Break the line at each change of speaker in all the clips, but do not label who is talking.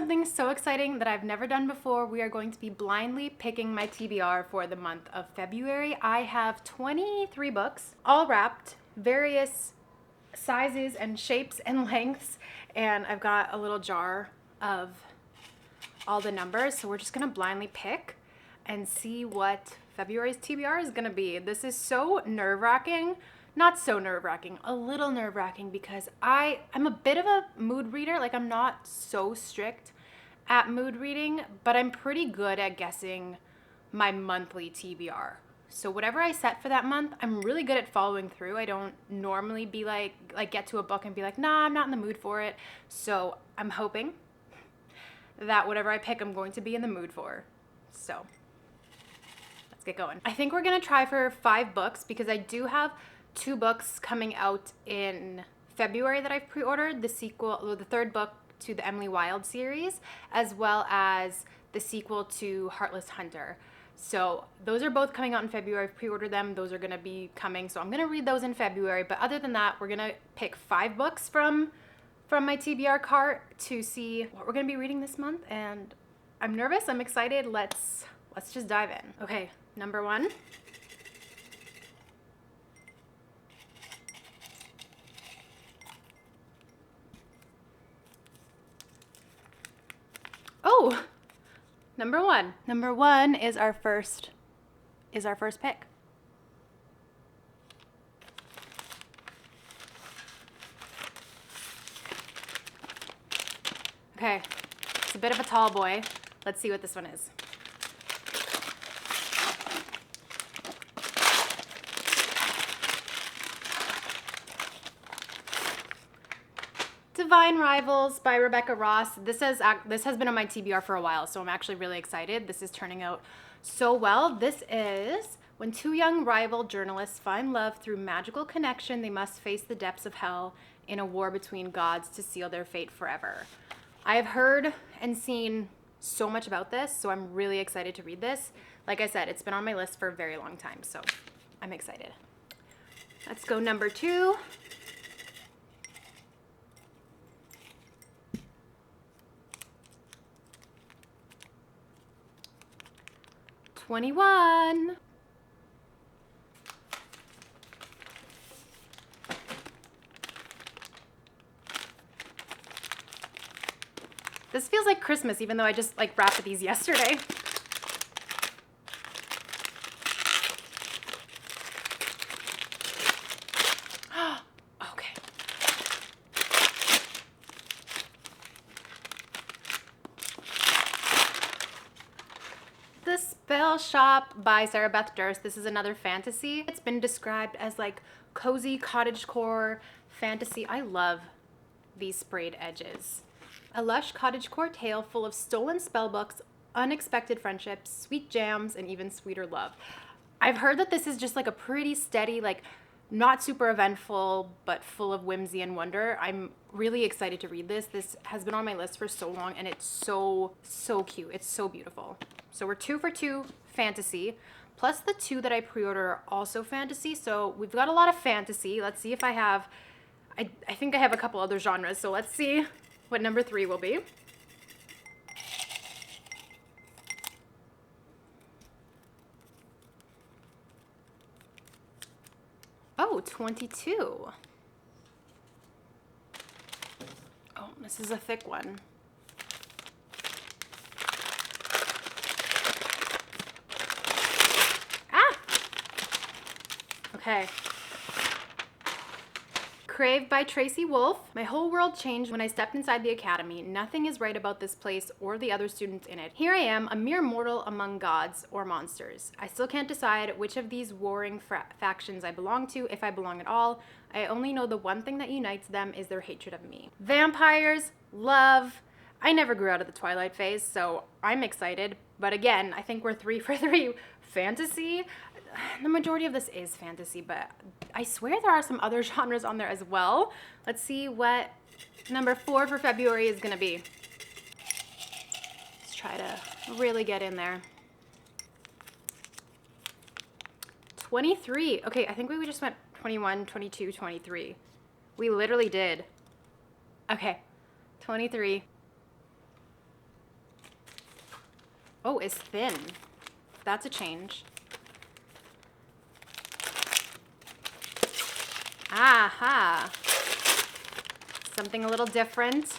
something so exciting that I've never done before. We are going to be blindly picking my TBR for the month of February. I have 23 books, all wrapped, various sizes and shapes and lengths, and I've got a little jar of all the numbers. So we're just gonna blindly pick and see what February's TBR is gonna be. This is so nerve-wracking. Not so nerve-wracking, a little nerve-wracking, because I'm a bit of a mood reader. Like, I'm not so strict at mood reading, but I'm pretty good at guessing my monthly TBR. So whatever I set for that month, I'm really good at following through. I don't normally be like get to a book and be like, nah, I'm not in the mood for it. So I'm hoping that whatever I pick, I'm going to be in the mood for. So let's get going. I think we're gonna try for 5 books because I do have 2 books coming out in February that I've pre-ordered, the sequel, the 3rd book to the Emily Wilde series, as well as the sequel to Heartless Hunter. So those are both coming out in February. I've pre-ordered them. Those are gonna be coming. So I'm gonna read those in February. But other than that, we're gonna pick 5 books from my TBR cart to see what we're gonna be reading this month. And I'm nervous, I'm excited. Let's just dive in. Okay, number 1. Oh, number 1. Number 1 is our first pick. Okay, it's a bit of a tall boy. Let's see what this one is. Divine Rivals by Rebecca Ross. This has been on my TBR for a while, so I'm actually really excited. This is turning out so well. This is when 2 young rival journalists find love through magical connection, they must face the depths of hell in a war between gods to seal their fate forever. I have heard and seen so much about this, so I'm really excited to read this. Like I said, it's been on my list for a very long time, so I'm excited. Let's go number 2. #21. This feels like Christmas, even though I just wrapped these yesterday. Okay. The Spell Shop by Sarah Beth Durst. This is another fantasy. It's been described as cozy cottagecore fantasy. I love these sprayed edges. A lush cottagecore tale full of stolen spellbooks, unexpected friendships, sweet jams, and even sweeter love. I've heard that this is just a pretty steady, not super eventful, but full of whimsy and wonder. I'm really excited to read this. This has been on my list for so long, and it's so cute. It's so beautiful. So we're 2 for 2 fantasy, plus the 2 that I pre-order are also fantasy. So we've got a lot of fantasy. Let's see if I have, I think I have a couple other genres. So let's see what number 3 will be. Oh, 22. Oh, this is a thick one. Ah! Okay. Crave by Tracy Wolf. My whole world changed when I stepped inside the academy. Nothing is right about this place or the other students in it. Here I am, a mere mortal among gods or monsters. I still can't decide which of these warring factions I belong to, if I belong at all. I only know the one thing that unites them is their hatred of me. Vampires, love. I never grew out of the Twilight phase, so I'm excited. But again, I think we're 3 for 3 fantasy. The majority of this is fantasy, but I swear there are some other genres on there as well. Let's see what number 4 for February is gonna be. Let's try to really get in there. 23. Okay, I think we just went 21, 22, 23. We literally did. Okay, 23. Oh, is thin. That's a change. Aha. Something a little different.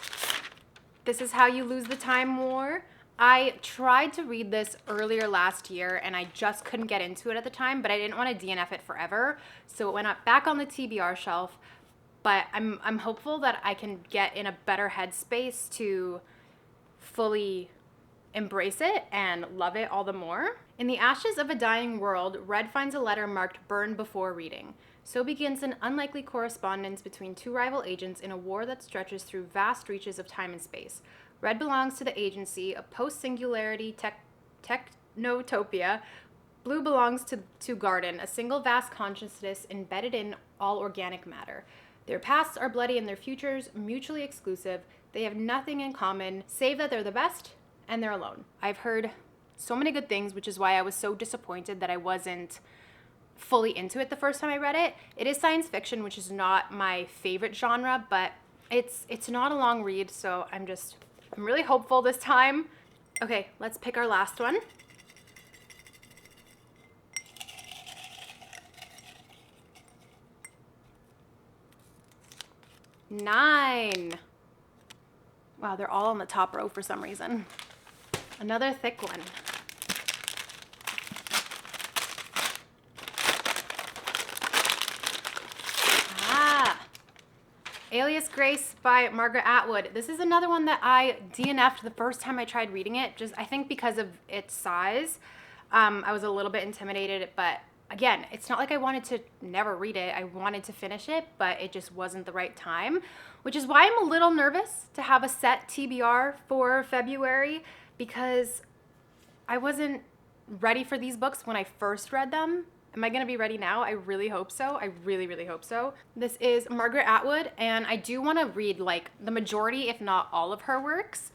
This is How You Lose the Time War. I tried to read this earlier last year and I just couldn't get into it at the time, but I didn't want to DNF it forever. So it went up back on the TBR shelf, but I'm hopeful that I can get in a better headspace to fully embrace it and love it all the more. In the ashes of a dying world, Red finds a letter marked "Burn before reading." So begins an unlikely correspondence between two rival agents in a war that stretches through vast reaches of time and space. Red belongs to the agency, a post-singularity technotopia. Blue belongs to Garden, a single vast consciousness embedded in all organic matter. Their pasts are bloody and their futures mutually exclusive. They have nothing in common, save that they're the best and they're alone. I've heard so many good things, which is why I was so disappointed that I wasn't fully into it the first time I read it. It is science fiction, which is not my favorite genre, but it's not a long read, so I'm really hopeful this time. Okay, let's pick our last one. Nine. Wow, they're all on the top row for some reason. Another thick one. Alias Grace by Margaret Atwood. This is another one that I DNF'd the first time I tried reading it, just I think because of its size. I was a little bit intimidated, but again, it's not like I wanted to never read it. I wanted to finish it, but it just wasn't the right time, which is why I'm a little nervous to have a set TBR for February, because I wasn't ready for these books when I first read them. Am I going to be ready now? I really hope so. I really, really hope so. This is Margaret Atwood, and I do want to read like the majority, if not all of her works,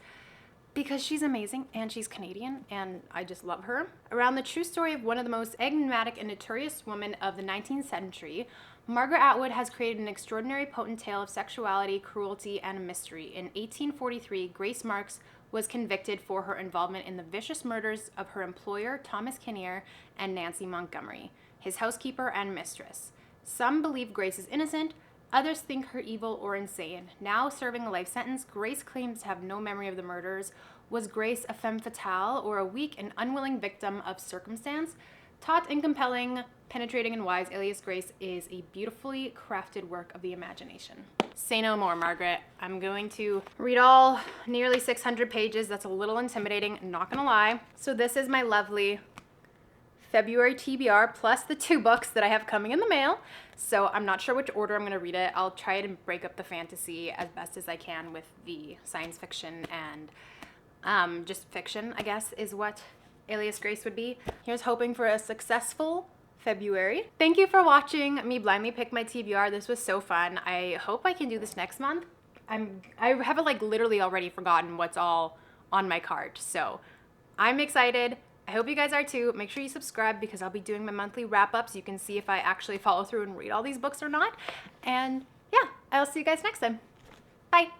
because she's amazing and she's Canadian and I just love her. Around the true story of one of the most enigmatic and notorious women of the 19th century, Margaret Atwood has created an extraordinary potent tale of sexuality, cruelty, and mystery. In 1843, Grace Marks was convicted for her involvement in the vicious murders of her employer, Thomas Kinnear, and Nancy Montgomery, his housekeeper and mistress. Some believe Grace is innocent, others think her evil or insane. Now serving a life sentence, Grace claims to have no memory of the murders. Was Grace a femme fatale or a weak and unwilling victim of circumstance? Taut and compelling, penetrating and wise, Alias Grace is a beautifully crafted work of the imagination. Say no more, Margaret. I'm going to read all nearly 600 pages. That's a little intimidating, not gonna lie. So this is my lovely February TBR plus the 2 books that I have coming in the mail. So I'm not sure which order I'm going to read it. I'll try to break up the fantasy as best as I can with the science fiction and just fiction, I guess, is what Alias Grace would be. Here's hoping for a successful February. Thank you for watching me blindly pick my TBR. This was so fun. I hope I can do this next month. I have like literally already forgotten what's all on my cart. So I'm excited. I hope you guys are too. Make sure you subscribe because I'll be doing my monthly wrap-up so you can see if I actually follow through and read all these books or not. And yeah, I'll see you guys next time. Bye.